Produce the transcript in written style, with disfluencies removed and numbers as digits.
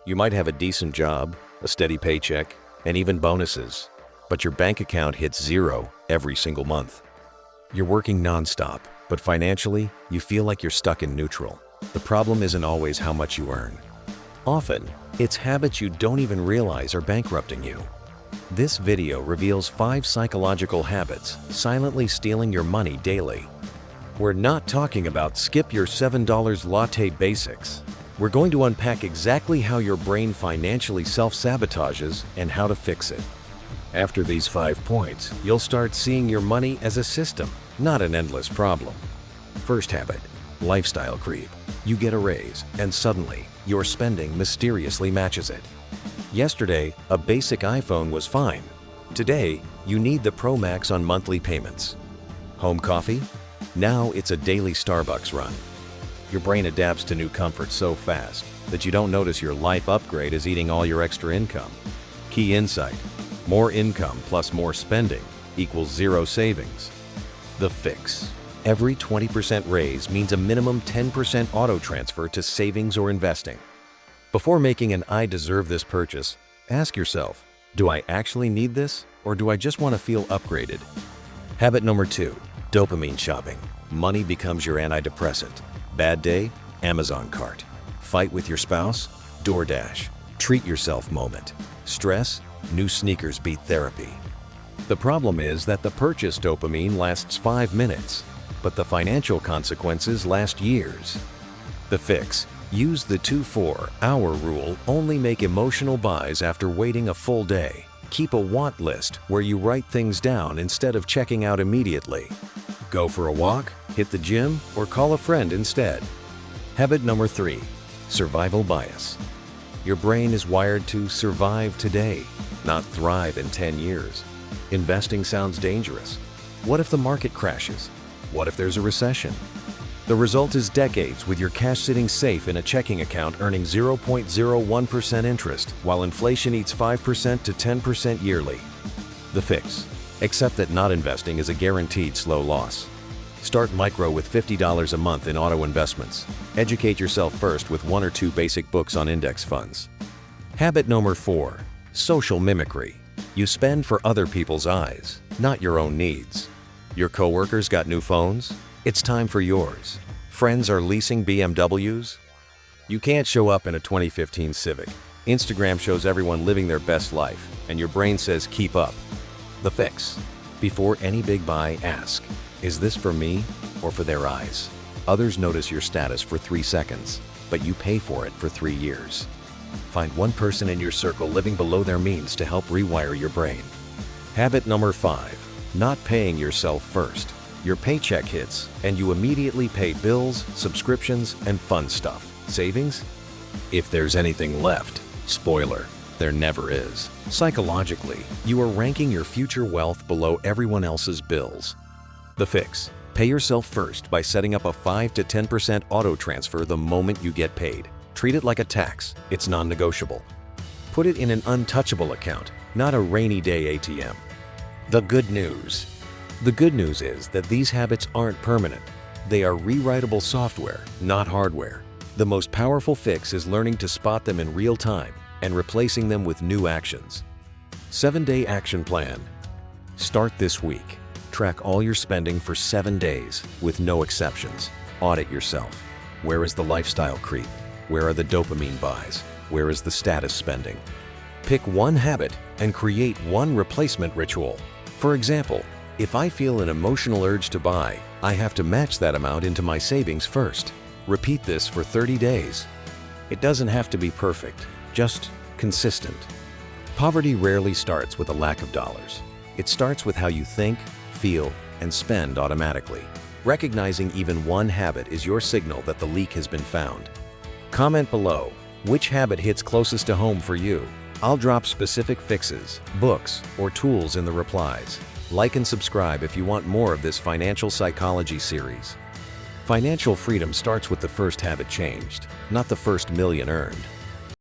You might have a decent job, a steady paycheck, and even bonuses, but your bank account hits zero every single month. You're working nonstop, but financially, you feel like you're stuck in neutral. The problem isn't always how much you earn. Often, it's habits you don't even realize are bankrupting you. This video reveals 5 psychological habits silently stealing your money daily. We're not talking about skip your $7 latte basics. We're going to unpack exactly how your brain financially self-sabotages and how to fix it. After these 5 points, you'll start seeing your money as a system, not an endless problem. First habit, lifestyle creep. You get a raise, and suddenly, your spending mysteriously matches it. Yesterday, a basic iPhone was fine. Today, you need the Pro Max on monthly payments. Home coffee? Now it's a daily Starbucks run. Your brain adapts to new comforts so fast that you don't notice your life upgrade is eating all your extra income. Key insight: more income plus more spending equals zero savings. The fix: every 20% raise means a minimum 10% auto transfer to savings or investing. Before making an "I deserve this" purchase, ask yourself, do I actually need this, or do I just want to feel upgraded? Habit number 2, dopamine shopping. Money becomes your antidepressant. Bad day? Amazon cart. Fight with your spouse? DoorDash. Treat yourself moment. Stress? New sneakers beat therapy. The problem is that the purchase dopamine lasts 5 minutes, but the financial consequences last years. The fix: use the 2-4-hour rule. Only make emotional buys after waiting a full day. Keep a want list where you write things down instead of checking out immediately. Go for a walk, hit the gym, or call a friend instead. Habit number 3, survival bias. Your brain is wired to survive today, not thrive in 10 years. Investing sounds dangerous. What if the market crashes? What if there's a recession? The result is decades with your cash sitting safe in a checking account earning 0.01% interest, while inflation eats 5% to 10% yearly. The fix: accept that not investing is a guaranteed slow loss. Start micro with $50 a month in auto investments. Educate yourself first with 1 or 2 basic books on index funds. Habit number 4, social mimicry. You spend for other people's eyes, not your own needs. Your coworkers got new phones? It's time for yours. Friends are leasing BMWs? You can't show up in a 2015 Civic. Instagram shows everyone living their best life, and your brain says keep up. The fix: before any big buy, ask, is this for me or for their eyes? Others notice your status for 3 seconds, but you pay for it for 3 years. Find one person in your circle living below their means to help rewire your brain. Habit number 5, not paying yourself first. Your paycheck hits, and you immediately pay bills, subscriptions, and fun stuff. Savings? If there's anything left. Spoiler: there never is. Psychologically, you are ranking your future wealth below everyone else's bills. The fix: pay yourself first by setting up a 5 to 10% auto transfer the moment you get paid. Treat it like a tax. It's non-negotiable. Put it in an untouchable account, not a rainy day ATM. The good news: the good news is that these habits aren't permanent. They are rewritable software, not hardware. The most powerful fix is learning to spot them in real time and replacing them with new actions. 7-day action plan. Start this week. Track all your spending for 7 days with no exceptions. Audit yourself. Where is the lifestyle creep? Where are the dopamine buys? Where is the status spending? Pick one habit and create one replacement ritual. For example, if I feel an emotional urge to buy, I have to match that amount into my savings first. Repeat this for 30 days. It doesn't have to be perfect, just consistent. Poverty rarely starts with a lack of dollars. It starts with how you think, feel, and spend automatically. Recognizing even one habit is your signal that the leak has been found. Comment below which habit hits closest to home for you. I'll drop specific fixes, books, or tools in the replies. Like and subscribe if you want more of this financial psychology series. Financial freedom starts with the first habit changed, not the first million earned.